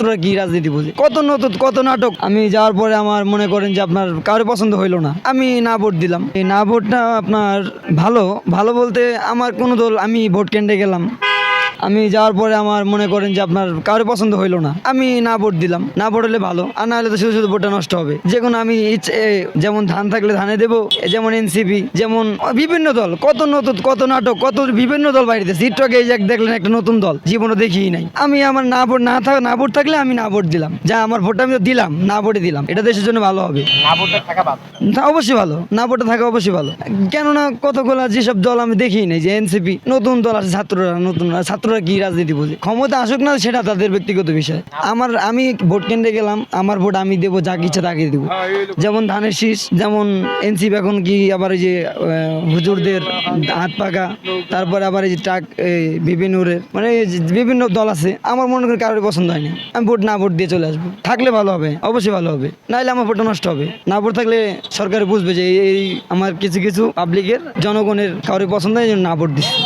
ছাত্ররা কি রাজনীতি বুঝে, কত নতুন কত নাটক। আমি যাওয়ার পরে আমার মনে করেন যে আপনার কারো পছন্দ হইলো না, আমি না ভোট দিলাম। এই না ভোটটা আপনার ভালো ভালো বলতে আমার কোনো দল, আমি ভোট কেন্দ্রে গেলাম, আমি যাওয়ার পরে আমার মনে করেন যে আপনার কারো পছন্দ হইলো না, আমি না ভোট দিলাম। না ভোট হলে ভালো, আর না হলে তো শুধু শুধু ভোটটা নষ্ট হবে। যে কোনো আমি যেমন ধান থাকলে ধানে দেবো, যেমন এনসিপি, যেমন বিভিন্ন দল, কত নতুন কত নাটক, কত বিভিন্ন দল বাইরেছে। একটু আগে দেখলেন একটা নতুন দল, জীবনে দেখিই নাই। আমি আমার না ভোট না ভোট থাকলে আমি না ভোট দিলাম, যা আমার ভোটটা আমি তো দিলাম, না ভোটে দিলাম, এটা দেশের জন্য ভালো হবে। অবশ্যই ভালো, না ভোটে থাকা অবশ্যই ভালো। কেননা কতগুলো যেসব দল আমি দেখি নাই, যে এনসিপি নতুন দল আছে, ছাত্ররা কি রাজনীতি বুঝে, ক্ষমতা আসুক না সেটা তাদের ব্যক্তিগত বিষয়। আমি ভোট কেন্দ্রে গেলাম, আমার ভোট আমি দেবো, যাকে ইচ্ছা তাকে দেবো। যেমন ধানের শীষ, যেমন এনসিপি এখন কি আবার এই যে হুজুরদের হাত পাকা, তারপরে আবার এই যে ট্রাক বিভিন্নরের, মানে বিভিন্ন দল আছে। আমার মনে করি কারোর পছন্দ হয়নি, আমি না ভোট দিয়ে চলে আসবো। থাকলে ভালো হবে, অবশ্যই ভালো হবে, নাহলে আমার ভোটটা নষ্ট হবে। না ভোট থাকলে সরকার বুঝবে যে এই আমার কিছু কিছু পাবলিকের জনগণের কারোর পছন্দ হয়, না ভোট দিচ্ছে।